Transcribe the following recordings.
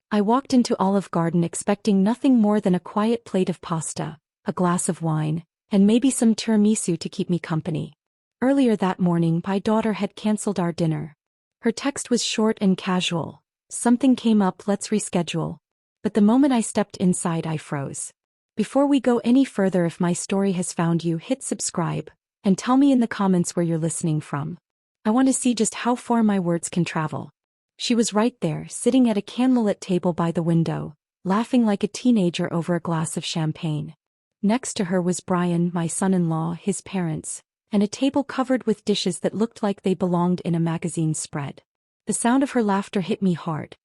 I walked into Olive Garden expecting nothing more than a quiet plate of pasta, a glass of wine, and maybe some tiramisu to keep me company. Earlier that morning, my daughter had cancelled our dinner. Her text was short and casual. Something came up, let's reschedule. But the moment I stepped inside, I froze. Before we go any further, if my story has found you, hit subscribe, and tell me in the comments where you're listening from. I want to see just how far my words can travel. She was right there, sitting at a candlelit table by the window, laughing like a teenager over a glass of champagne. Next to her was Brian, my son-in-law, his parents, and a table covered with dishes that looked like they belonged in a magazine spread. The sound of her laughter hit me hard.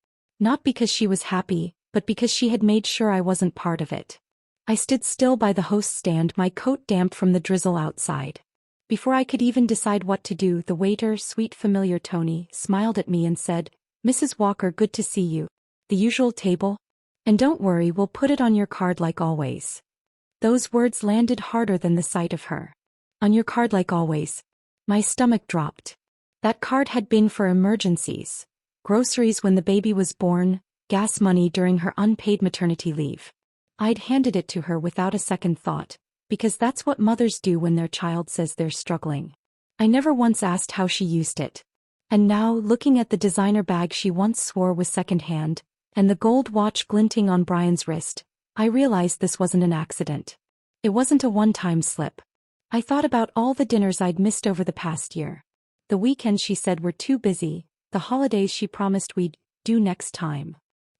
Not because she was happy, but because she had made sure I wasn't part of it. I stood still by the host's stand, my coat damp from the drizzle outside. Before I could even decide what to do, the waiter, sweet familiar Tony, smiled at me and said, "Mrs. Walker, good to see you. The usual table? And don't worry, we'll put it on your card like always." Those words landed harder than the sight of her. On your card like always. My stomach dropped. That card had been for emergencies. Groceries when the baby was born, gas money during her unpaid maternity leave. I'd handed it to her without a second thought, because that's what mothers do when their child says they're struggling. I never once asked how she used it. And now, looking at the designer bag she once swore was secondhand, and the gold watch glinting on Brian's wrist, I realized this wasn't an accident. It wasn't a one-time slip. I thought about all the dinners I'd missed over the past year. The weekends she said were too busy, the holidays she promised we'd do next time.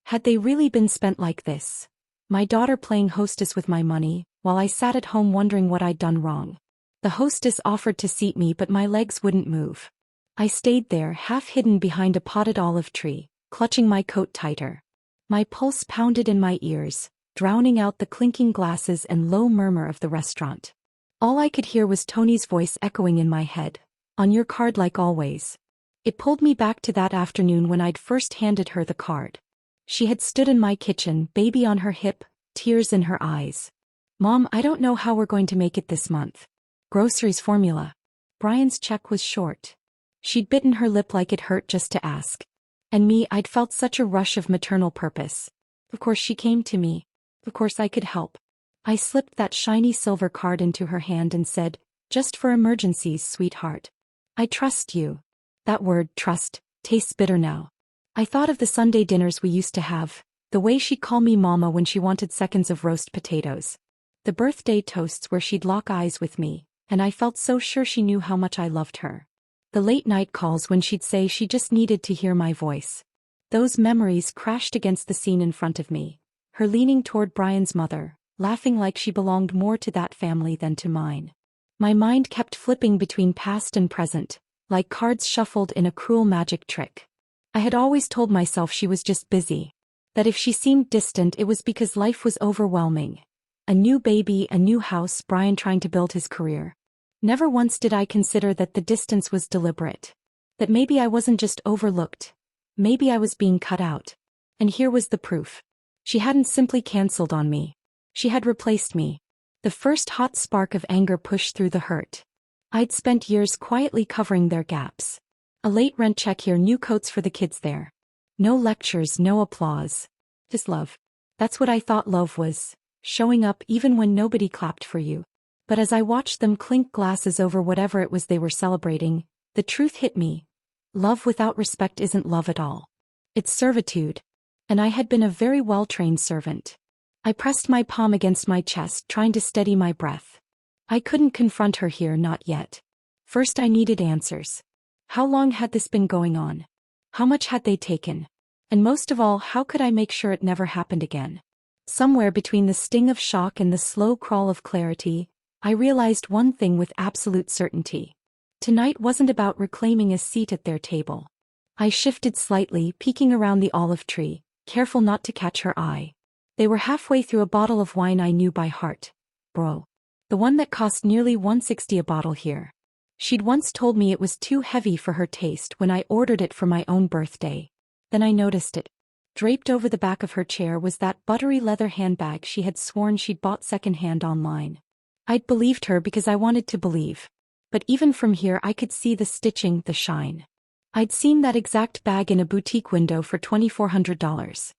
Had they really been spent like this? My daughter playing hostess with my money, while I sat at home wondering what I'd done wrong. The hostess offered to seat me, but my legs wouldn't move. I stayed there, half hidden behind a potted olive tree, clutching my coat tighter. My pulse pounded in my ears, drowning out the clinking glasses and low murmur of the restaurant. All I could hear was Tony's voice echoing in my head, "On your card like always." It pulled me back to that afternoon when I'd first handed her the card. She had stood in my kitchen, baby on her hip, tears in her eyes. "Mom, I don't know how we're going to make it this month. Groceries, formula." Brian's check was short. She'd bitten her lip like it hurt just to ask. And me, I'd felt such a rush of maternal purpose. Of course she came to me. Of course I could help. I slipped that shiny silver card into her hand and said, "Just for emergencies, sweetheart. I trust you." That word, trust, tastes bitter now. I thought of the Sunday dinners we used to have, the way she'd call me mama when she wanted seconds of roast potatoes. The birthday toasts where she'd lock eyes with me, and I felt so sure she knew how much I loved her. The late-night calls when she'd say she just needed to hear my voice. Those memories crashed against the scene in front of me, her leaning toward Brian's mother, laughing like she belonged more to that family than to mine. My mind kept flipping between past and present, like cards shuffled in a cruel magic trick. I had always told myself she was just busy. That if she seemed distant, it was because life was overwhelming. A new baby, a new house, Brian trying to build his career. Never once did I consider that the distance was deliberate. That maybe I wasn't just overlooked. Maybe I was being cut out. And here was the proof. She hadn't simply cancelled on me. She had replaced me. The first hot spark of anger pushed through the hurt. I'd spent years quietly covering their gaps. A late rent check here, new coats for the kids there. No lectures, no applause. Just love. That's what I thought love was. Showing up even when nobody clapped for you. But as I watched them clink glasses over whatever it was they were celebrating, the truth hit me. Love without respect isn't love at all. It's servitude. And I had been a very well-trained servant. I pressed my palm against my chest, trying to steady my breath. I couldn't confront her here, not yet. First I needed answers. How long had this been going on? How much had they taken? And most of all, how could I make sure it never happened again? Somewhere between the sting of shock and the slow crawl of clarity, I realized one thing with absolute certainty. Tonight wasn't about reclaiming a seat at their table. I shifted slightly, peeking around the olive tree, careful not to catch her eye. They were halfway through a bottle of wine I knew by heart. Bro. The one that cost nearly $160 a bottle here. She'd once told me it was too heavy for her taste when I ordered it for my own birthday. Then I noticed it. Draped over the back of her chair was that buttery leather handbag she had sworn she'd bought secondhand online. I'd believed her because I wanted to believe. But even from here I could see the stitching, the shine. I'd seen that exact bag in a boutique window for $2,400.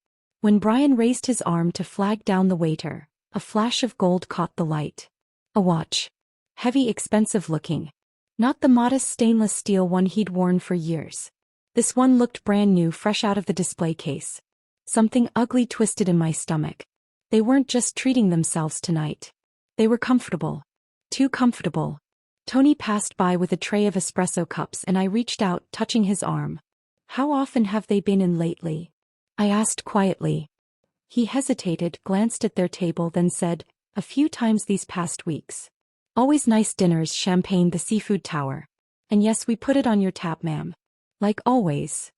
When Brian raised his arm to flag down the waiter, a flash of gold caught the light. A watch. Heavy, expensive looking. Not the modest stainless steel one he'd worn for years. This one looked brand new, fresh out of the display case. Something ugly twisted in my stomach. They weren't just treating themselves tonight. They were comfortable. Too comfortable. Tony passed by with a tray of espresso cups and I reached out, touching his arm. "How often have they been in lately?" I asked quietly. He hesitated, glanced at their table, then said, "A few times these past weeks. Always nice dinners, champagne, the seafood tower. And yes, we put it on your tab, ma'am. Like always."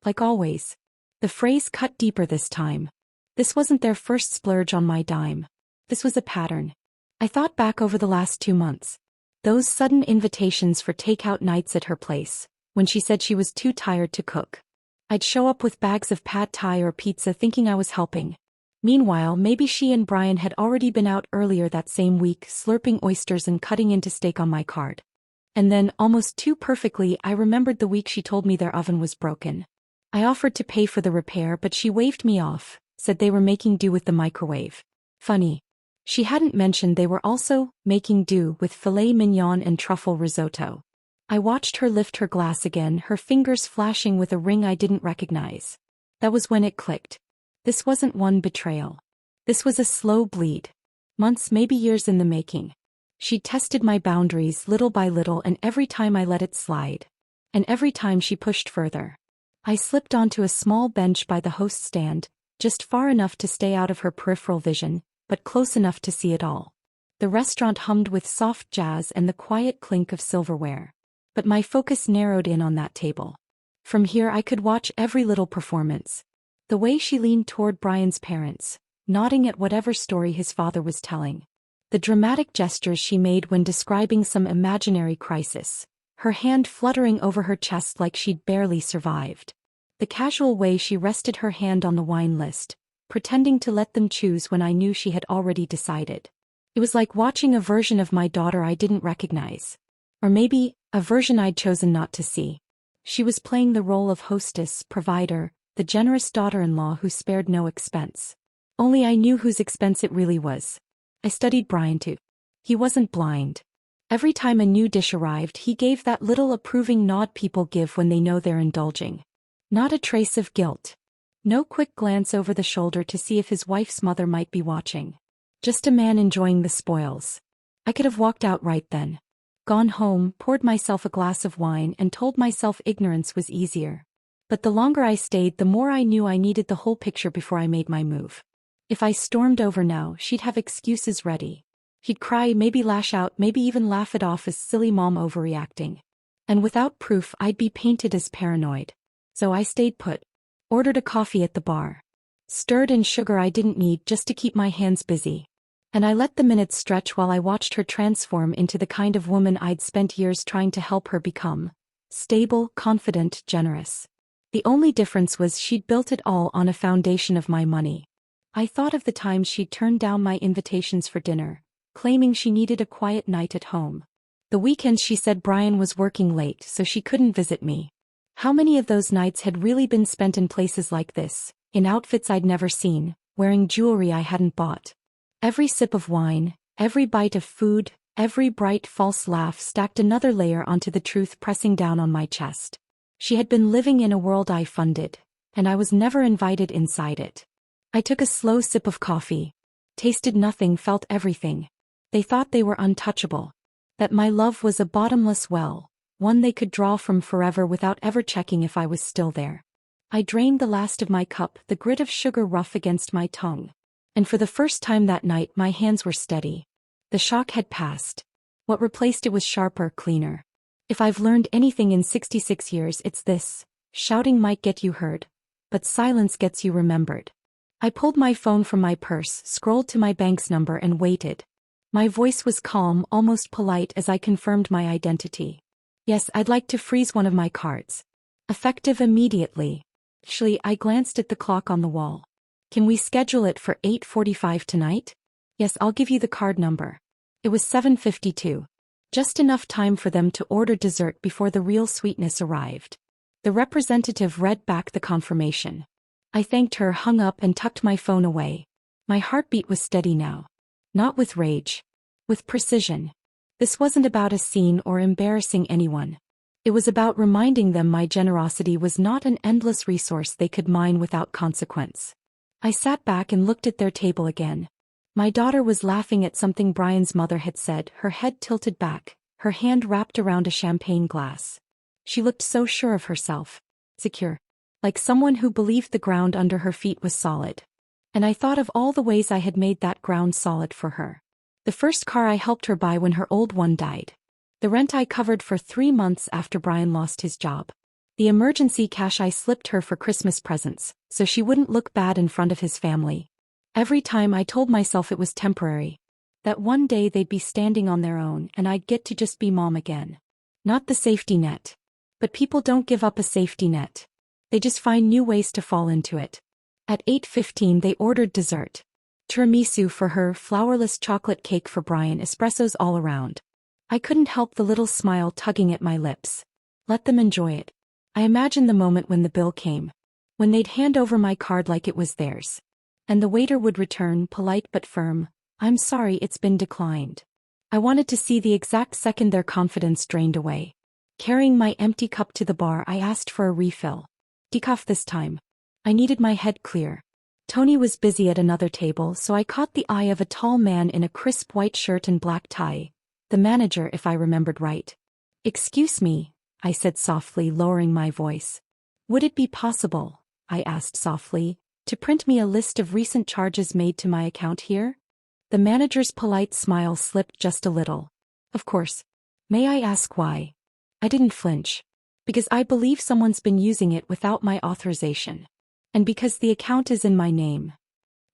Like always. The phrase cut deeper this time. This wasn't their first splurge on my dime. This was a pattern. I thought back over the last 2 months. Those sudden invitations for takeout nights at her place, when she said she was too tired to cook. I'd show up with bags of pad thai or pizza thinking I was helping. Meanwhile, maybe she and Brian had already been out earlier that same week, slurping oysters and cutting into steak on my card. And then, almost too perfectly, I remembered the week she told me their oven was broken. I offered to pay for the repair, but she waved me off, said they were making do with the microwave. Funny. She hadn't mentioned they were also making do with filet mignon and truffle risotto. I watched her lift her glass again, her fingers flashing with a ring I didn't recognize. That was when it clicked. This wasn't one betrayal. This was a slow bleed. Months, maybe years in the making. She tested my boundaries little by little, and every time I let it slide. And every time she pushed further. I slipped onto a small bench by the host stand, just far enough to stay out of her peripheral vision, but close enough to see it all. The restaurant hummed with soft jazz and the quiet clink of silverware. But my focus narrowed in on that table. From here I could watch every little performance. The way she leaned toward Brian's parents, nodding at whatever story his father was telling. The dramatic gestures she made when describing some imaginary crisis, her hand fluttering over her chest like she'd barely survived. The casual way she rested her hand on the wine list, pretending to let them choose when I knew she had already decided. It was like watching a version of my daughter I didn't recognize. Or maybe, a version I'd chosen not to see. She was playing the role of hostess, provider, the generous daughter-in-law who spared no expense. Only I knew whose expense it really was. I studied Brian too. He wasn't blind. Every time a new dish arrived, he gave that little approving nod people give when they know they're indulging. Not a trace of guilt. No quick glance over the shoulder to see if his wife's mother might be watching. Just a man enjoying the spoils. I could have walked out right then. Gone home, poured myself a glass of wine and told myself ignorance was easier. But the longer I stayed, the more I knew I needed the whole picture before I made my move. If I stormed over now, she'd have excuses ready. He'd cry, maybe lash out, maybe even laugh it off as silly mom overreacting. And without proof, I'd be painted as paranoid. So I stayed put. Ordered a coffee at the bar. Stirred in sugar I didn't need just to keep my hands busy. And I let the minutes stretch while I watched her transform into the kind of woman I'd spent years trying to help her become. Stable, confident, generous. The only difference was she'd built it all on a foundation of my money. I thought of the times she'd turned down my invitations for dinner, claiming she needed a quiet night at home. The weekends she said Brian was working late so she couldn't visit me. How many of those nights had really been spent in places like this, in outfits I'd never seen, wearing jewelry I hadn't bought? Every sip of wine, every bite of food, every bright false laugh stacked another layer onto the truth pressing down on my chest. She had been living in a world I funded, and I was never invited inside it. I took a slow sip of coffee. Tasted nothing, felt everything. They thought they were untouchable. That my love was a bottomless well, one they could draw from forever without ever checking if I was still there. I drained the last of my cup, the grit of sugar rough against my tongue. And for the first time that night my hands were steady. The shock had passed. What replaced it was sharper, cleaner. If I've learned anything in 66 years, it's this: shouting might get you heard, but silence gets you remembered. I pulled my phone from my purse, scrolled to my bank's number and waited. My voice was calm, almost polite as I confirmed my identity. Yes, I'd like to freeze one of my cards. Effective immediately. Actually, I glanced at the clock on the wall. Can we schedule it for 8:45 tonight? Yes, I'll give you the card number. It was 7:52. Just enough time for them to order dessert before the real sweetness arrived. The representative read back the confirmation. I thanked her, hung up and tucked my phone away. My heartbeat was steady now. Not with rage. With precision. This wasn't about a scene or embarrassing anyone. It was about reminding them my generosity was not an endless resource they could mine without consequence. I sat back and looked at their table again. My daughter was laughing at something Brian's mother had said, her head tilted back, her hand wrapped around a champagne glass. She looked so sure of herself. Secure. Like someone who believed the ground under her feet was solid. And I thought of all the ways I had made that ground solid for her. The first car I helped her buy when her old one died. The rent I covered for 3 months after Brian lost his job. The emergency cash I slipped her for Christmas presents, so she wouldn't look bad in front of his family. Every time I told myself it was temporary. That one day they'd be standing on their own and I'd get to just be mom again. Not the safety net. But people don't give up a safety net. They just find new ways to fall into it. At 8:15 they ordered dessert. Tiramisu for her, flourless chocolate cake for Brian, espressos all around. I couldn't help the little smile tugging at my lips. Let them enjoy it. I imagined the moment when the bill came. When they'd hand over my card like it was theirs. And the waiter would return, polite but firm, "I'm sorry, it's been declined." I wanted to see the exact second their confidence drained away. Carrying my empty cup to the bar, I asked for a refill. Decaf this time. I needed my head clear. Tony was busy at another table, so I caught the eye of a tall man in a crisp white shirt and black tie. The manager, if I remembered right. "Excuse me," I said softly, lowering my voice. "Would it be possible," I asked softly, "to print me a list of recent charges made to my account here?" The manager's polite smile slipped just a little. "Of course. May I ask why?" I didn't flinch. Because I believe someone's been using it without my authorization. And because the account is in my name.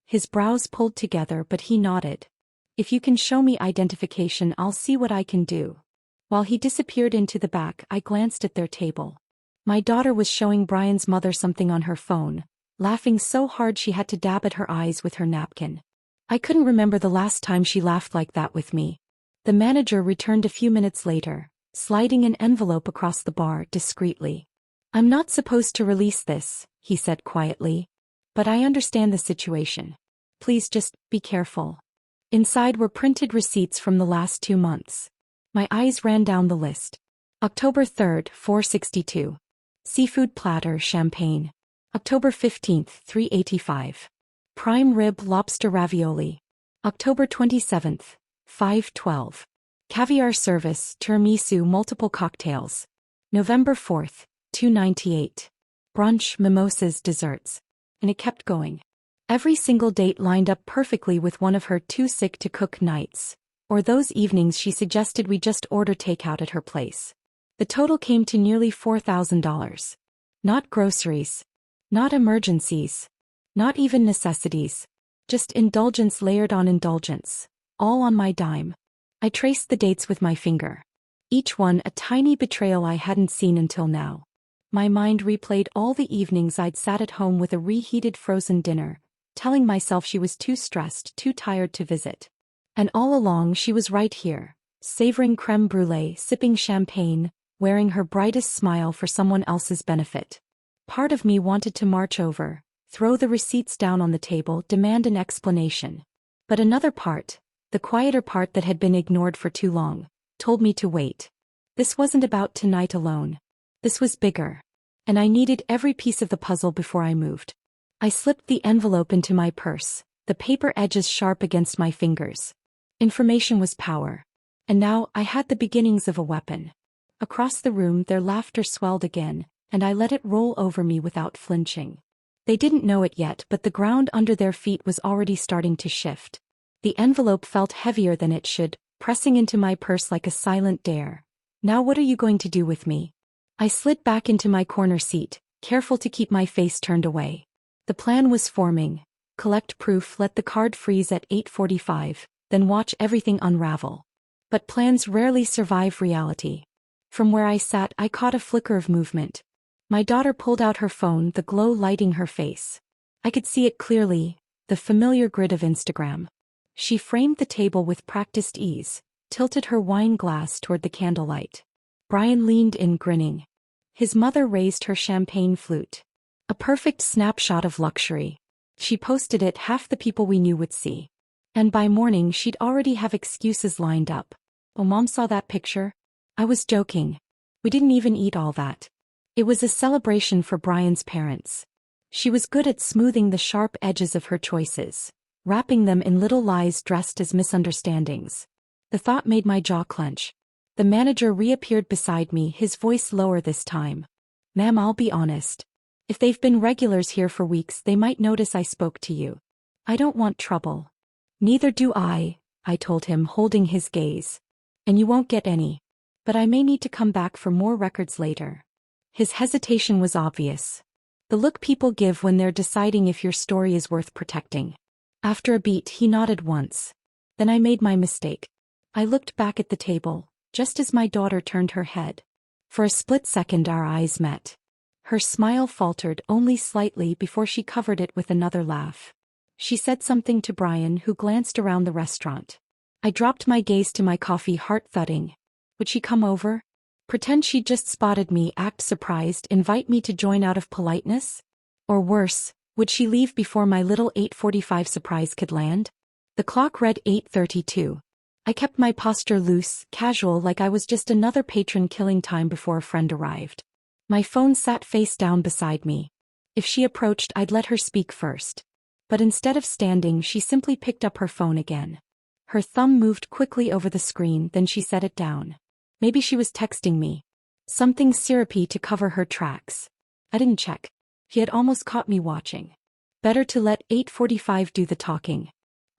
His brows pulled together, but he nodded. "If you can show me identification, I'll see what I can do." While he disappeared into the back, I glanced at their table. My daughter was showing Brian's mother something on her phone, laughing so hard she had to dab at her eyes with her napkin. I couldn't remember the last time she laughed like that with me. The manager returned a few minutes later, sliding an envelope across the bar discreetly. "I'm not supposed to release this," he said quietly. "But I understand the situation. Please just be careful." Inside were printed receipts from the last 2 months. My eyes ran down the list. October 3rd, $4.62. Seafood platter, champagne. October 15th, $3.85. Prime rib lobster ravioli. October 27th, $5.12. Caviar service, tiramisu, multiple cocktails. November 4th, $2.98. Brunch, mimosas, desserts. And it kept going. Every single date lined up perfectly with one of her too sick to cook nights, or those evenings she suggested we just order takeout at her place. The total came to nearly $4,000. Not groceries. Not emergencies. Not even necessities. Just indulgence layered on indulgence. All on my dime. I traced the dates with my finger. Each one a tiny betrayal I hadn't seen until now. My mind replayed all the evenings I'd sat at home with a reheated frozen dinner, telling myself she was too stressed, too tired to visit. And all along she was right here, savoring creme brulee, sipping champagne, wearing her brightest smile for someone else's benefit. Part of me wanted to march over, throw the receipts down on the table, demand an explanation. But another part, the quieter part that had been ignored for too long, told me to wait. This wasn't about tonight alone. This was bigger. And I needed every piece of the puzzle before I moved. I slipped the envelope into my purse, the paper edges sharp against my fingers. Information was power. And now I had the beginnings of a weapon. Across the room their laughter swelled again, and I let it roll over me without flinching. They didn't know it yet, but the ground under their feet was already starting to shift. The envelope felt heavier than it should, pressing into my purse like a silent dare. "Now what are you going to do with me?" I slid back into my corner seat, careful to keep my face turned away. The plan was forming. Collect proof, let the card freeze at 8:45, then watch everything unravel. But plans rarely survive reality. From where I sat, I caught a flicker of movement. My daughter pulled out her phone, the glow lighting her face. I could see it clearly, the familiar grid of Instagram. She framed the table with practiced ease, tilted her wine glass toward the candlelight. Brian leaned in, grinning. His mother raised her champagne flute. A perfect snapshot of luxury. She posted it, half the people we knew would see. And by morning she'd already have excuses lined up. "Oh, Mom saw that picture?" I was joking. We didn't even eat all that. It was a celebration for Brian's parents. She was good at smoothing the sharp edges of her choices, wrapping them in little lies dressed as misunderstandings. The thought made my jaw clench. The manager reappeared beside me, his voice lower this time. "Ma'am, I'll be honest. If they've been regulars here for weeks, they might notice I spoke to you. I don't want trouble." "Neither do I told him, holding his gaze. "And you won't get any. But I may need to come back for more records later." His hesitation was obvious. The look people give when they're deciding if your story is worth protecting. After a beat, he nodded once. Then I made my mistake. I looked back at the table, just as my daughter turned her head. For a split second our eyes met. Her smile faltered only slightly before she covered it with another laugh. She said something to Brian, who glanced around the restaurant. I dropped my gaze to my coffee, heart thudding. Would she come over? Pretend she'd just spotted me, act surprised, invite me to join out of politeness? Or worse, would she leave before my little 8:45 surprise could land? The clock read 8:32. I kept my posture loose, casual, like I was just another patron killing time before a friend arrived. My phone sat face down beside me. If she approached, I'd let her speak first. But instead of standing, she simply picked up her phone again. Her thumb moved quickly over the screen, then she set it down. Maybe she was texting me. Something syrupy to cover her tracks. I didn't check. He had almost caught me watching. Better to let 8:45 do the talking.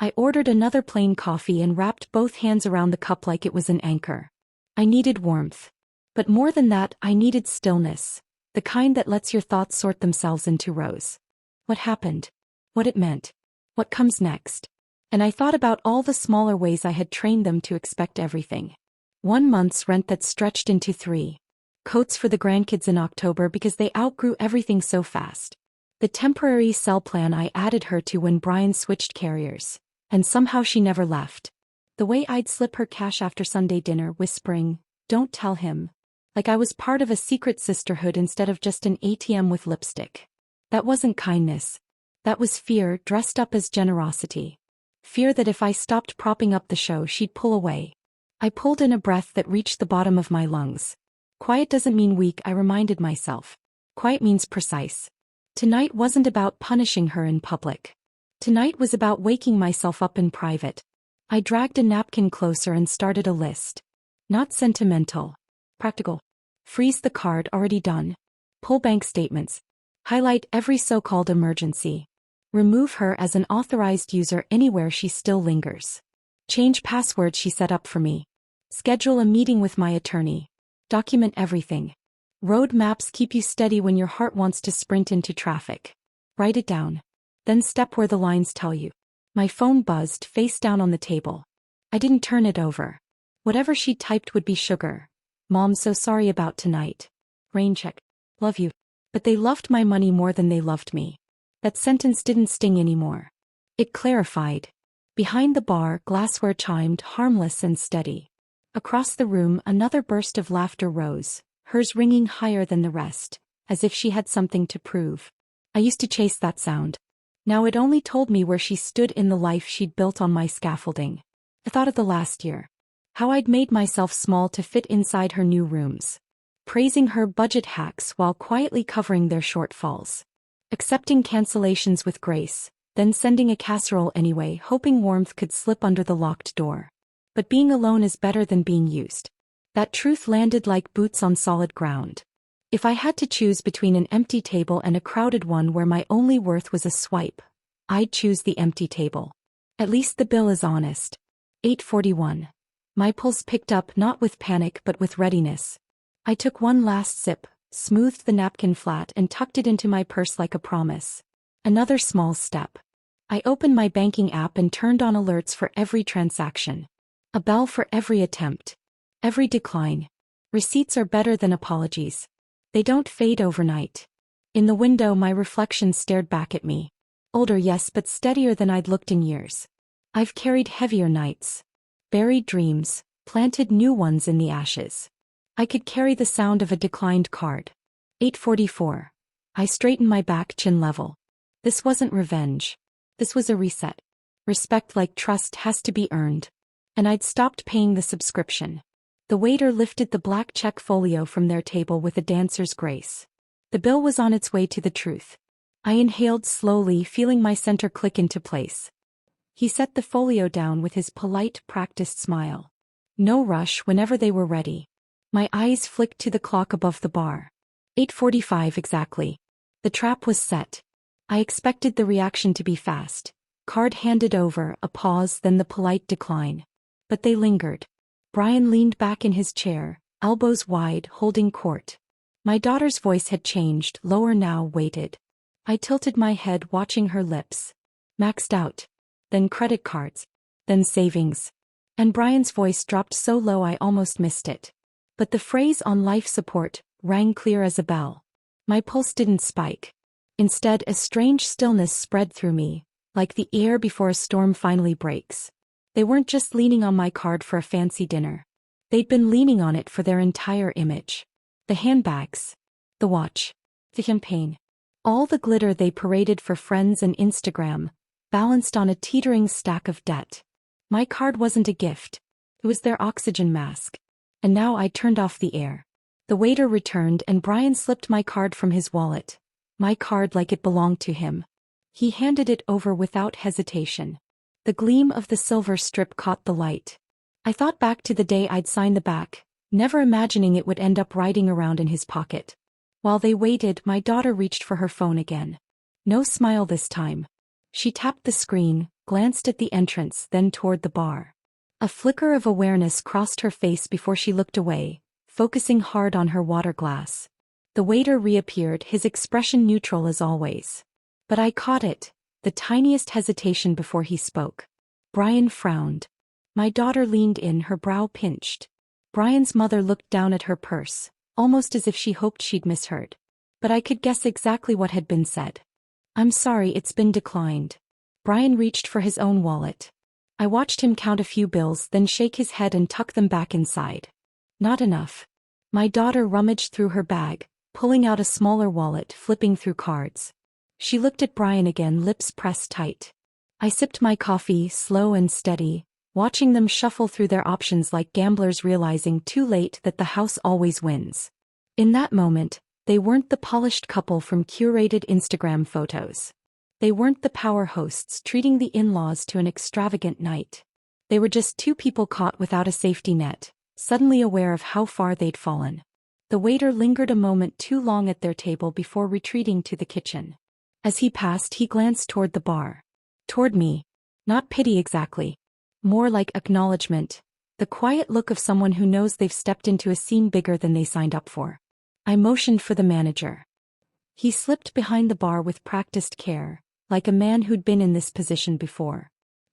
I ordered another plain coffee and wrapped both hands around the cup like it was an anchor. I needed warmth. But more than that, I needed stillness. The kind that lets your thoughts sort themselves into rows. What happened? What it meant. What comes next? And I thought about all the smaller ways I had trained them to expect everything. 1 month's rent that stretched into 3. Coats for the grandkids in October because they outgrew everything so fast. The temporary cell plan I added her to when Brian switched carriers. And somehow she never left. The way I'd slip her cash after Sunday dinner, whispering, "Don't tell him." Like I was part of a secret sisterhood instead of just an ATM with lipstick. That wasn't kindness. That was fear dressed up as generosity. Fear that if I stopped propping up the show, she'd pull away. I pulled in a breath that reached the bottom of my lungs. Quiet doesn't mean weak, I reminded myself. Quiet means precise. Tonight wasn't about punishing her in public. Tonight was about waking myself up in private. I dragged a napkin closer and started a list. Not sentimental. Practical. Freeze the card, already done. Pull bank statements. Highlight every so-called emergency. Remove her as an authorized user anywhere she still lingers. Change password she set up for me. Schedule a meeting with my attorney. Document everything. Road maps keep you steady when your heart wants to sprint into traffic. Write it down. Then step where the lines tell you. My phone buzzed, face down on the table. I didn't turn it over. Whatever she typed would be sugar. "Mom, so sorry about tonight. Rain check. Love you." But they loved my money more than they loved me. That sentence didn't sting anymore. It clarified. Behind the bar, glassware chimed, harmless and steady. Across the room, another burst of laughter rose, hers ringing higher than the rest, as if she had something to prove. I used to chase that sound. Now it only told me where she stood in the life she'd built on my scaffolding. I thought of the last year. How I'd made myself small to fit inside her new rooms. Praising her budget hacks while quietly covering their shortfalls. Accepting cancellations with grace, then sending a casserole anyway, hoping warmth could slip under the locked door. But being alone is better than being used. That truth landed like boots on solid ground. If I had to choose between an empty table and a crowded one where my only worth was a swipe, I'd choose the empty table. At least the bill is honest. 8:41. My pulse picked up, not with panic but with readiness. I took one last sip, smoothed the napkin flat and tucked it into my purse like a promise. Another small step. I opened my banking app and turned on alerts for every transaction. A bell for every attempt. Every decline. Receipts are better than apologies. They don't fade overnight. In the window, my reflection stared back at me. Older, yes, but steadier than I'd looked in years. I've carried heavier nights. Buried dreams, planted new ones in the ashes. I could carry the sound of a declined card. 8:44. I straightened my back, chin level. This wasn't revenge. This was a reset. Respect like trust has to be earned. And I'd stopped paying the subscription. The waiter lifted the black check folio from their table with a dancer's grace. The bill was on its way to the truth. I inhaled slowly, feeling my center click into place. He set the folio down with his polite, practiced smile. No rush, whenever they were ready. My eyes flicked to the clock above the bar. 8:45 exactly. The trap was set. I expected the reaction to be fast. Card handed over, a pause, then the polite decline. But they lingered. Brian leaned back in his chair, elbows wide, holding court. My daughter's voice had changed, lower now, waited. I tilted my head, watching her lips. Maxed out. Then credit cards. Then savings. And Brian's voice dropped so low I almost missed it. But the phrase "on life support" rang clear as a bell. My pulse didn't spike. Instead, a strange stillness spread through me, like the air before a storm finally breaks. They weren't just leaning on my card for a fancy dinner. They'd been leaning on it for their entire image. The handbags. The watch. The champagne. All the glitter they paraded for friends and Instagram, balanced on a teetering stack of debt. My card wasn't a gift. It was their oxygen mask. And now I turned off the air. The waiter returned and Brian slipped my card from his wallet. My card like it belonged to him. He handed it over without hesitation. The gleam of the silver strip caught the light. I thought back to the day I'd signed the back, never imagining it would end up riding around in his pocket. While they waited, my daughter reached for her phone again. No smile this time. She tapped the screen, glanced at the entrance, then toward the bar. A flicker of awareness crossed her face before she looked away, focusing hard on her water glass. The waiter reappeared, his expression neutral as always. But I caught it, the tiniest hesitation before he spoke. Brian frowned. My daughter leaned in, her brow pinched. Brian's mother looked down at her purse, almost as if she hoped she'd misheard. But I could guess exactly what had been said. "I'm sorry, it's been declined." Brian reached for his own wallet. I watched him count a few bills, then shake his head and tuck them back inside. Not enough. My daughter rummaged through her bag, pulling out a smaller wallet, flipping through cards. She looked at Brian again, lips pressed tight. I sipped my coffee, slow and steady, watching them shuffle through their options like gamblers realizing too late that the house always wins. In that moment, they weren't the polished couple from curated Instagram photos. They weren't the power hosts treating the in-laws to an extravagant night. They were just two people caught without a safety net, suddenly aware of how far they'd fallen. The waiter lingered a moment too long at their table before retreating to the kitchen. As he passed, he glanced toward the bar. Toward me. Not pity exactly. More like acknowledgement, the quiet look of someone who knows they've stepped into a scene bigger than they signed up for. I motioned for the manager. He slipped behind the bar with practiced care, like a man who'd been in this position before.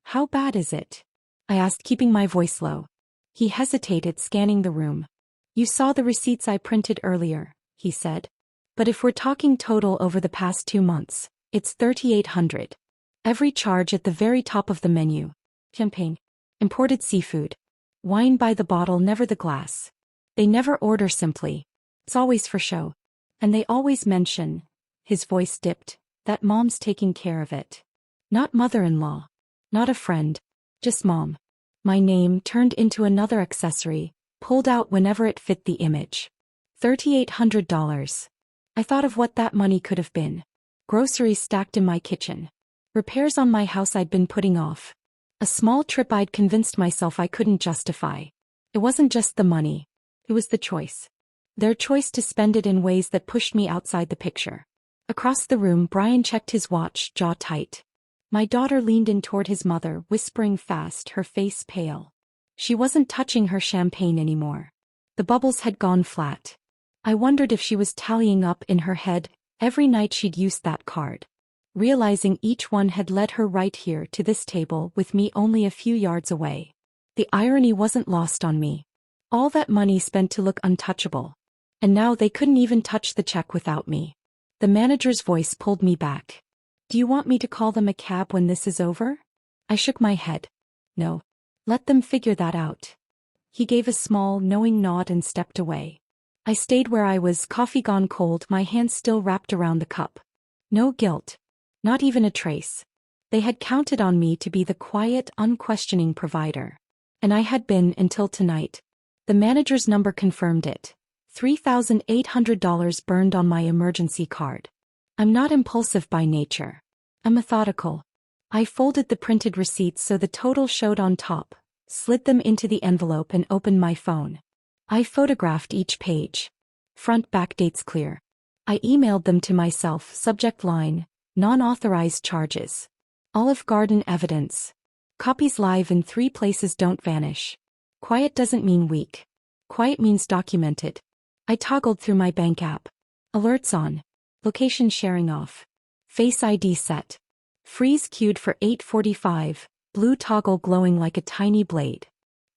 "How bad is it?" I asked, keeping my voice low. He hesitated, scanning the room. "You saw the receipts I printed earlier," he said. "But if we're talking total over the past 2 months, it's $3,800. Every charge at the very top of the menu. Champagne. Imported seafood. Wine by the bottle, never the glass. They never order simply. It's always for show. And they always mention," his voice dipped, "that mom's taking care of it. Not mother-in-law. Not a friend. Just mom." My name turned into another accessory, pulled out whenever it fit the image. $3,800. I thought of what that money could have been. Groceries stacked in my kitchen. Repairs on my house I'd been putting off. A small trip I'd convinced myself I couldn't justify. It wasn't just the money. It was the choice. Their choice to spend it in ways that pushed me outside the picture. Across the room, Brian checked his watch, jaw tight. My daughter leaned in toward his mother, whispering fast, her face pale. She wasn't touching her champagne anymore. The bubbles had gone flat. I wondered if she was tallying up in her head every night she'd used that card. Realizing each one had led her right here to this table with me only a few yards away. The irony wasn't lost on me. All that money spent to look untouchable. And now they couldn't even touch the check without me. The manager's voice pulled me back. "Do you want me to call them a cab when this is over?" I shook my head. "No. Let them figure that out." He gave a small, knowing nod and stepped away. I stayed where I was, coffee gone cold, my hands still wrapped around the cup. No guilt. Not even a trace. They had counted on me to be the quiet, unquestioning provider. And I had been until tonight. The manager's number confirmed it. $3,800 burned on my emergency card. I'm not impulsive by nature. I'm methodical. I folded the printed receipts so the total showed on top, slid them into the envelope and opened my phone. I photographed each page. Front back dates clear. I emailed them to myself, subject line, non-authorized charges. Olive Garden evidence. Copies live in 3 places, don't vanish. Quiet doesn't mean weak. Quiet means documented. I toggled through my bank app. Alerts on. Location sharing off. Face ID set. Freeze queued for 8:45, blue toggle glowing like a tiny blade.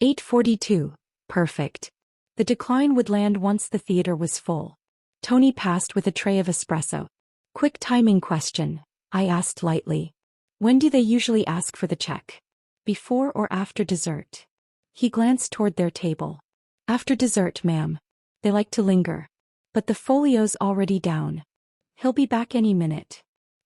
8:42, perfect. The decline would land once the theater was full. Tony passed with a tray of espresso. Quick timing question, I asked lightly. When do they usually ask for the check? Before or after dessert? He glanced toward their table. After dessert, ma'am. They like to linger. But the folio's already down. He'll be back any minute.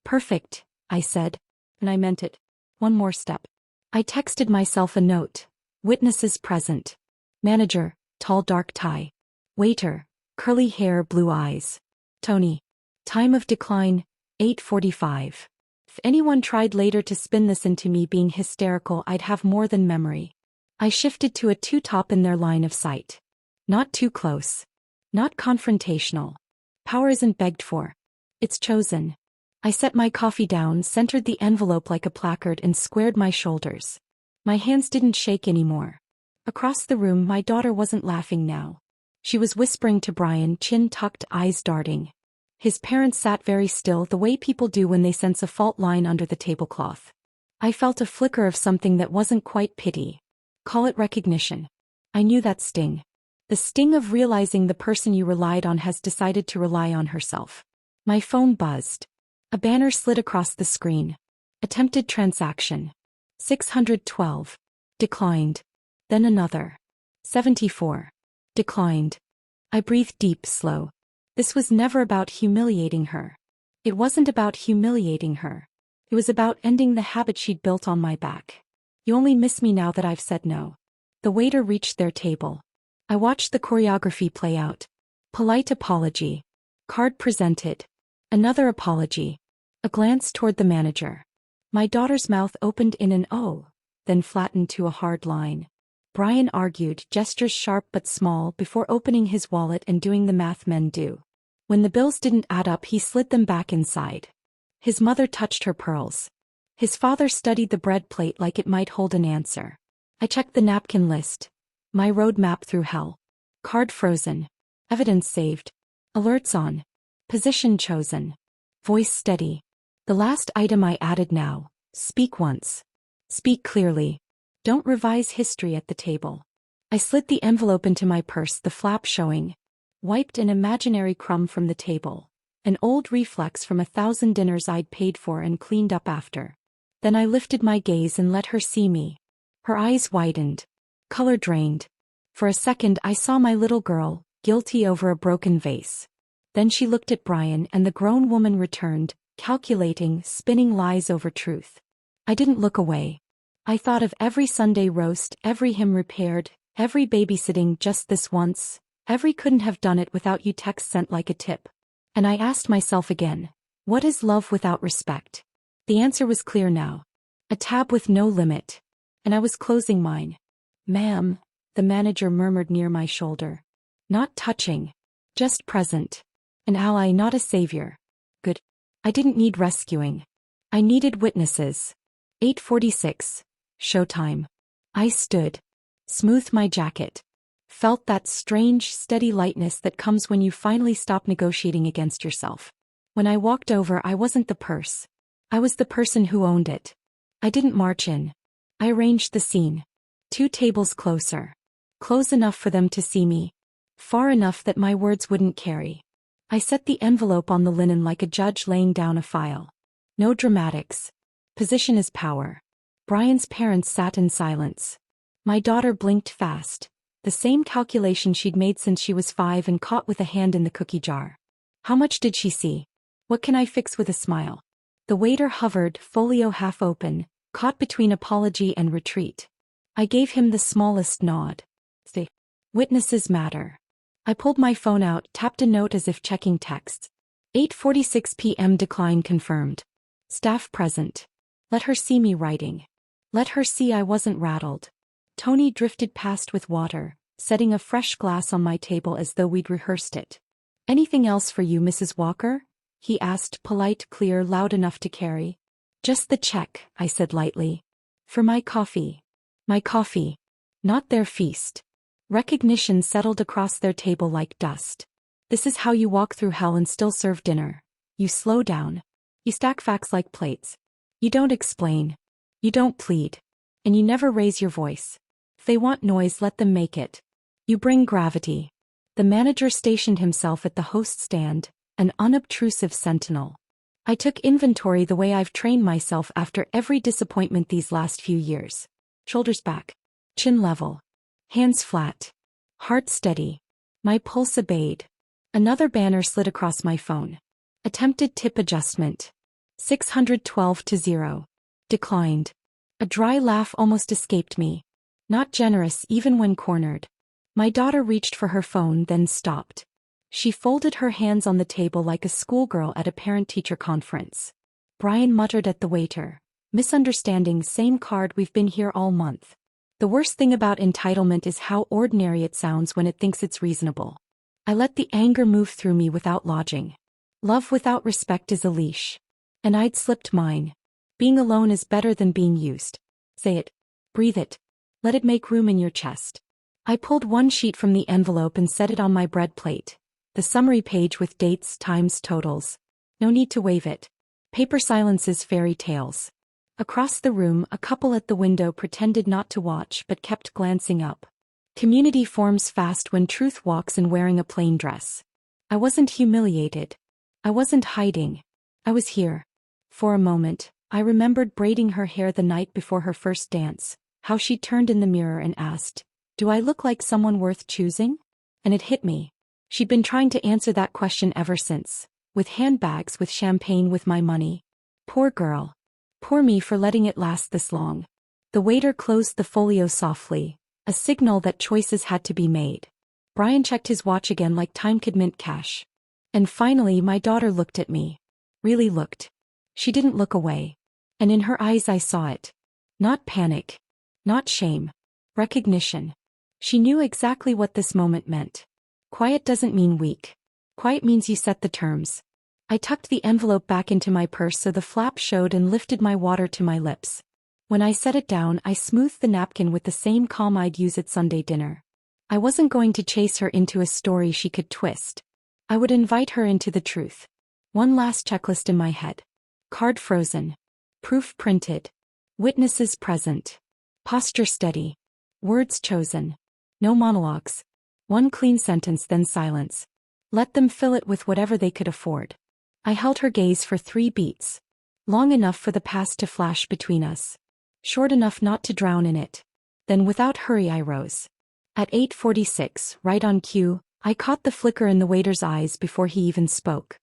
Perfect, I said. And I meant it. One more step. I texted myself a note. Witnesses present. Manager, tall dark tie. Waiter, curly hair, blue eyes. Tony. Time of decline, 8:45. If anyone tried later to spin this into me being hysterical, I'd have more than memory. I shifted to a 2-top in their line of sight. Not too close. Not confrontational. Power isn't begged for. It's chosen. I set my coffee down, centered the envelope like a placard, and squared my shoulders. My hands didn't shake anymore. Across the room, my daughter wasn't laughing now. She was whispering to Brian, chin tucked, eyes darting. His parents sat very still, the way people do when they sense a fault line under the tablecloth. I felt a flicker of something that wasn't quite pity. Call it recognition. I knew that sting. The sting of realizing the person you relied on has decided to rely on herself. My phone buzzed. A banner slid across the screen. Attempted transaction. 612. Declined. Then another. 74. Declined. I breathed deep, slow. This was never about humiliating her. It wasn't about humiliating her. It was about ending the habit she'd built on my back. You only miss me now that I've said no. The waiter reached their table. I watched the choreography play out. Polite apology. Card presented. Another apology. A glance toward the manager. My daughter's mouth opened in an O, then flattened to a hard line. Brian argued, gestures sharp but small, before opening his wallet and doing the math men do. When the bills didn't add up, he slid them back inside. His mother touched her pearls. His father studied the bread plate like it might hold an answer. I checked the napkin list. My road map through hell. Card frozen. Evidence saved. Alerts on. Position chosen. Voice steady. The last item I added now. Speak once. Speak clearly. Don't revise history at the table. I slid the envelope into my purse, the flap showing. Wiped an imaginary crumb from the table. An old reflex from 1,000 dinners I'd paid for and cleaned up after. Then I lifted my gaze and let her see me. Her eyes widened. Color drained. For a second I saw my little girl, guilty over a broken vase. Then she looked at Brian and the grown woman returned, calculating, spinning lies over truth. I didn't look away. I thought of every Sunday roast, every hymn repaired, every babysitting just this once, every couldn't have done it without you text sent like a tip. And I asked myself again, what is love without respect? The answer was clear now. A tab with no limit. And I was closing mine. Ma'am, the manager murmured near my shoulder. Not touching. Just present. An ally, not a savior. Good. I didn't need rescuing. I needed witnesses. 8:46. Showtime. I stood. Smoothed my jacket. Felt that strange, steady lightness that comes when you finally stop negotiating against yourself. When I walked over, I wasn't the purse. I was the person who owned it. I didn't march in. I arranged the scene. 2 tables closer. Close enough for them to see me. Far enough that my words wouldn't carry. I set the envelope on the linen like a judge laying down a file. No dramatics. Position is power. Brian's parents sat in silence. My daughter blinked fast. The same calculation she'd made since she was 5 and caught with a hand in the cookie jar. How much did she see? What can I fix with a smile? The waiter hovered, folio half open, caught between apology and retreat. I gave him the smallest nod. The witnesses matter. I pulled my phone out, tapped a note as if checking texts. 8:46 p.m. decline confirmed. Staff present. Let her see me writing. Let her see I wasn't rattled. Tony drifted past with water, setting a fresh glass on my table as though we'd rehearsed it. Anything else for you, Mrs. Walker? He asked, polite, clear, loud enough to carry. Just the check, I said lightly. For my coffee. My coffee. Not their feast. Recognition settled across their table like dust. This is how you walk through hell and still serve dinner. You slow down. You stack facts like plates. You don't explain. You don't plead. And you never raise your voice. If they want noise, let them make it. You bring gravity. The manager stationed himself at the host stand, an unobtrusive sentinel. I took inventory the way I've trained myself after every disappointment these last few years. Shoulders back. Chin level. Hands flat. Heart steady. My pulse obeyed. Another banner slid across my phone. Attempted tip adjustment. 612 to 0. Declined. A dry laugh almost escaped me. Not generous even when cornered. My daughter reached for her phone, then stopped. She folded her hands on the table like a schoolgirl at a parent-teacher conference. Brian muttered at the waiter. Misunderstanding, same card, we've been here all month. The worst thing about entitlement is how ordinary it sounds when it thinks it's reasonable. I let the anger move through me without lodging. Love without respect is a leash. And I'd slipped mine. Being alone is better than being used. Say it. Breathe it. Let it make room in your chest. I pulled one sheet from the envelope and set it on my bread plate. The summary page with dates, times, totals. No need to wave it. Paper silences fairy tales. Across the room, a couple at the window pretended not to watch but kept glancing up. Community forms fast when truth walks in wearing a plain dress. I wasn't humiliated. I wasn't hiding. I was here. For a moment, I remembered braiding her hair the night before her first dance, how she turned in the mirror and asked, "Do I look like someone worth choosing?" And it hit me. She'd been trying to answer that question ever since. With handbags, with champagne, with my money. Poor girl. Poor me for letting it last this long. The waiter closed the folio softly, a signal that choices had to be made. Brian checked his watch again like time could mint cash. And finally my daughter looked at me. Really looked. She didn't look away. And in her eyes I saw it. Not panic. Not shame. Recognition. She knew exactly what this moment meant. Quiet doesn't mean weak. Quiet means you set the terms. I tucked the envelope back into my purse so the flap showed and lifted my water to my lips. When I set it down, I smoothed the napkin with the same calm I'd use at Sunday dinner. I wasn't going to chase her into a story she could twist. I would invite her into the truth. One last checklist in my head. Card frozen. Proof printed. Witnesses present. Posture steady. Words chosen. No monologues. One clean sentence, then silence. Let them fill it with whatever they could afford. I held her gaze for 3 beats. Long enough for the past to flash between us. Short enough not to drown in it. Then without hurry I rose. At 8:46, right on cue, I caught the flicker in the waiter's eyes before he even spoke.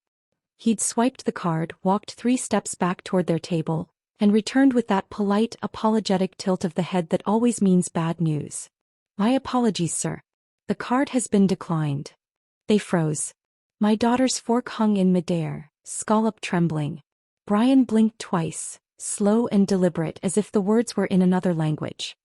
He'd swiped the card, walked 3 steps back toward their table, and returned with that polite, apologetic tilt of the head that always means bad news. My apologies, sir. The card has been declined. They froze. My daughter's fork hung in midair, scallop trembling. Brian blinked twice, slow and deliberate as if the words were in another language.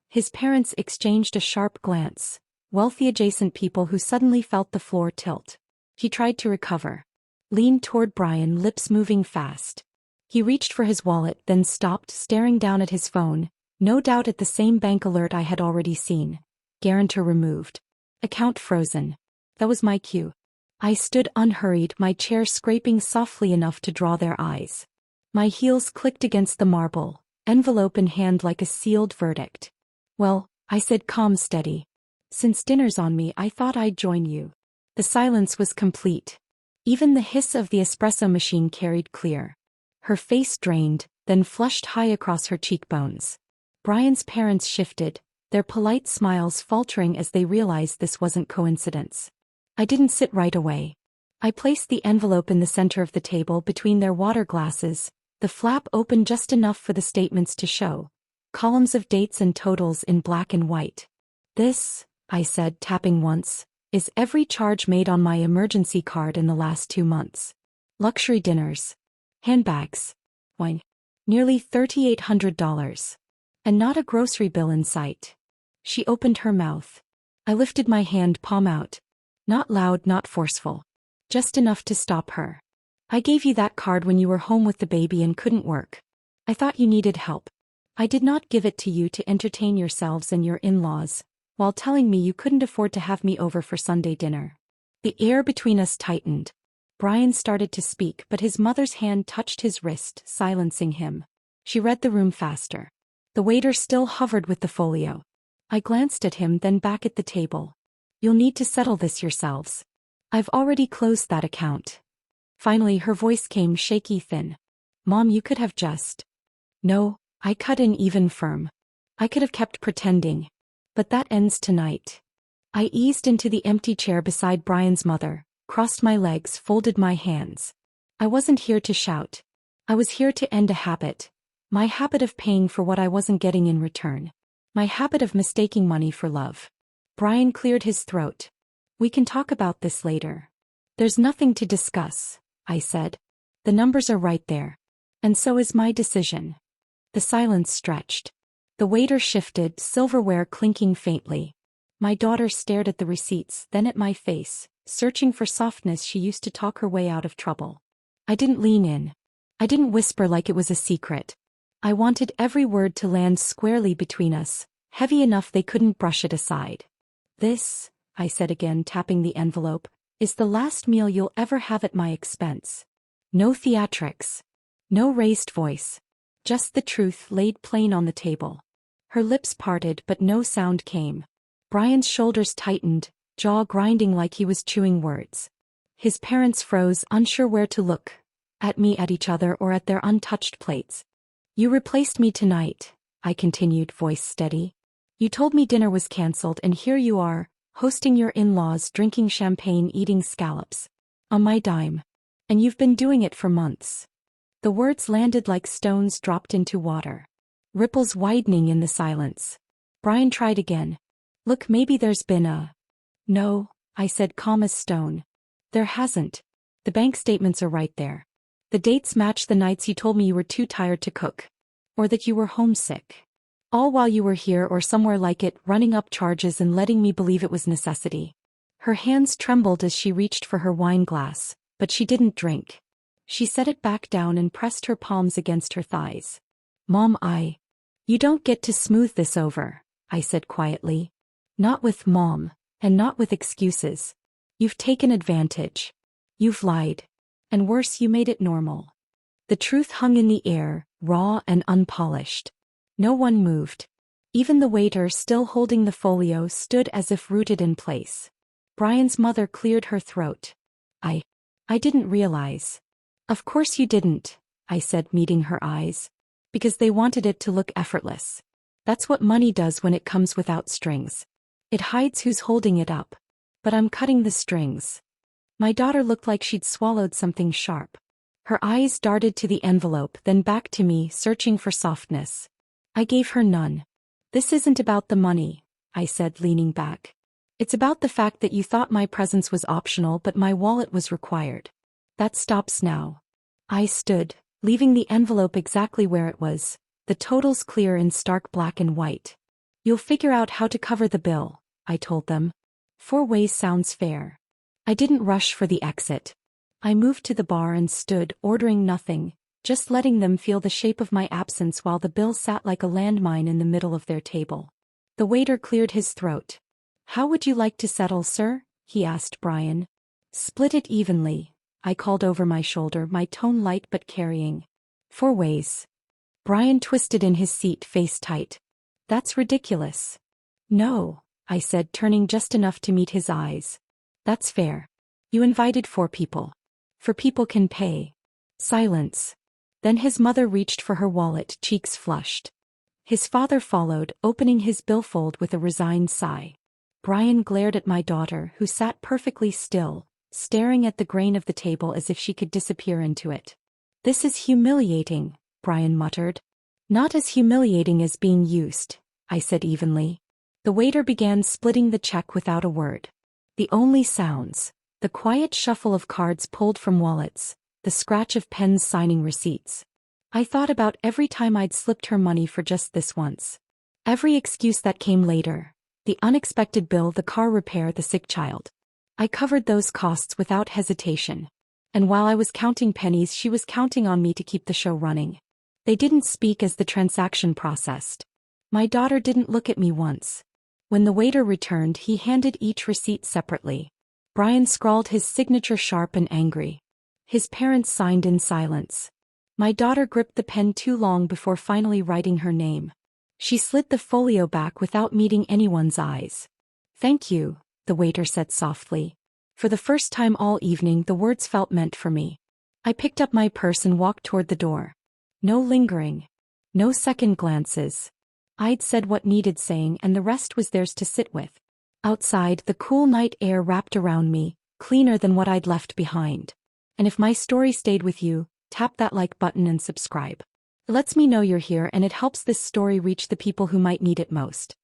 His parents exchanged a sharp glance, wealthy adjacent people who suddenly felt the floor tilt. He tried to recover. Leaned toward Brian, lips moving fast. He reached for his wallet, then stopped, staring down at his phone, no doubt at the same bank alert I had already seen. Guarantor removed. Account frozen. That was my cue. I stood unhurried, my chair scraping softly enough to draw their eyes. My heels clicked against the marble, envelope in hand like a sealed verdict. Well, I said, calm, steady. Since dinner's on me, I thought I'd join you. The silence was complete. Even the hiss of the espresso machine carried clear. Her face drained, then flushed high across her cheekbones. Brian's parents shifted, their polite smiles faltering as they realized this wasn't coincidence. I didn't sit right away. I placed the envelope in the center of the table between their water glasses, the flap open just enough for the statements to show. Columns of dates and totals in black and white. This, I said, tapping once, is every charge made on my emergency card in the last 2 months. Luxury dinners. Handbags. Wine. Nearly $3,800. And not a grocery bill in sight. She opened her mouth. I lifted my hand, palm out. Not loud, not forceful. Just enough to stop her. I gave you that card when you were home with the baby and couldn't work. I thought you needed help. I did not give it to you to entertain yourselves and your in-laws, while telling me you couldn't afford to have me over for Sunday dinner. The air between us tightened. Brian started to speak, but his mother's hand touched his wrist, silencing him. She read the room faster. The waiter still hovered with the folio. I glanced at him, then back at the table. You'll need to settle this yourselves. I've already closed that account. Finally, her voice came shaky, thin. Mom, you could have just... No, I cut in even firm. I could have kept pretending. But that ends tonight. I eased into the empty chair beside Brian's mother, crossed my legs, folded my hands. I wasn't here to shout. I was here to end a habit. My habit of paying for what I wasn't getting in return. My habit of mistaking money for love. Brian cleared his throat. We can talk about this later. There's nothing to discuss, I said. The numbers are right there. And so is my decision. The silence stretched. The waiter shifted, silverware clinking faintly. My daughter stared at the receipts, then at my face, searching for softness she used to talk her way out of trouble. I didn't lean in. I didn't whisper like it was a secret. I wanted every word to land squarely between us, heavy enough they couldn't brush it aside. This, I said again, tapping the envelope, is the last meal you'll ever have at my expense. No theatrics. No raised voice. Just the truth laid plain on the table. Her lips parted, but no sound came. Brian's shoulders tightened, jaw grinding like he was chewing words. His parents froze, unsure where to look. At me, at each other, or at their untouched plates. You replaced me tonight, I continued, voice steady. You told me dinner was cancelled, and here you are, hosting your in-laws, drinking champagne, eating scallops. On my dime. And you've been doing it for months. The words landed like stones dropped into water. Ripples widening in the silence. Brian tried again. Look, maybe there's been a... No, I said, calm as stone. There hasn't. The bank statements are right there. The dates match the nights you told me you were too tired to cook. Or that you were homesick. All while you were here or somewhere like it, running up charges and letting me believe it was necessity. Her hands trembled as she reached for her wine glass, but she didn't drink. She set it back down and pressed her palms against her thighs. Mom, You don't get to smooth this over, I said quietly. Not with Mom, and not with excuses. You've taken advantage. You've lied. And worse, you made it normal. The truth hung in the air, raw and unpolished. No one moved. Even the waiter, still holding the folio, stood as if rooted in place. Brian's mother cleared her throat. I didn't realize. Of course you didn't, I said, meeting her eyes. Because they wanted it to look effortless. That's what money does when it comes without strings. It hides who's holding it up. But I'm cutting the strings. My daughter looked like she'd swallowed something sharp. Her eyes darted to the envelope, then back to me, searching for softness. I gave her none. This isn't about the money, I said, leaning back. It's about the fact that you thought my presence was optional but my wallet was required. That stops now. I stood, leaving the envelope exactly where it was, the totals clear in stark black and white. You'll figure out how to cover the bill, I told them. 4 ways sounds fair. I didn't rush for the exit. I moved to the bar and stood, ordering nothing, just letting them feel the shape of my absence while the bill sat like a landmine in the middle of their table. The waiter cleared his throat. How would you like to settle, sir? He asked Brian. Split it evenly, I called over my shoulder, my tone light but carrying. 4 ways. Brian twisted in his seat, face tight. That's ridiculous. No, I said, turning just enough to meet his eyes. That's fair. You invited 4 people. 4 people can pay. Silence. Then his mother reached for her wallet, cheeks flushed. His father followed, opening his billfold with a resigned sigh. Brian glared at my daughter, who sat perfectly still, staring at the grain of the table as if she could disappear into it. "This is humiliating," Brian muttered. "Not as humiliating as being used," I said evenly. The waiter began splitting the check without a word. The only sounds: the quiet shuffle of cards pulled from wallets, the scratch of pens signing receipts. I thought about every time I'd slipped her money for just this once. Every excuse that came later. The unexpected bill, the car repair, the sick child. I covered those costs without hesitation. And while I was counting pennies, she was counting on me to keep the show running. They didn't speak as the transaction processed. My daughter didn't look at me once. When the waiter returned, he handed each receipt separately. Brian scrawled his signature sharp and angry. His parents signed in silence. My daughter gripped the pen too long before finally writing her name. She slid the folio back without meeting anyone's eyes. "Thank you," the waiter said softly. For the first time all evening, the words felt meant for me. I picked up my purse and walked toward the door. No lingering. No second glances. I'd said what needed saying, and the rest was theirs to sit with. Outside, the cool night air wrapped around me, cleaner than what I'd left behind. And if my story stayed with you, tap that like button and subscribe. It lets me know you're here, and it helps this story reach the people who might need it most.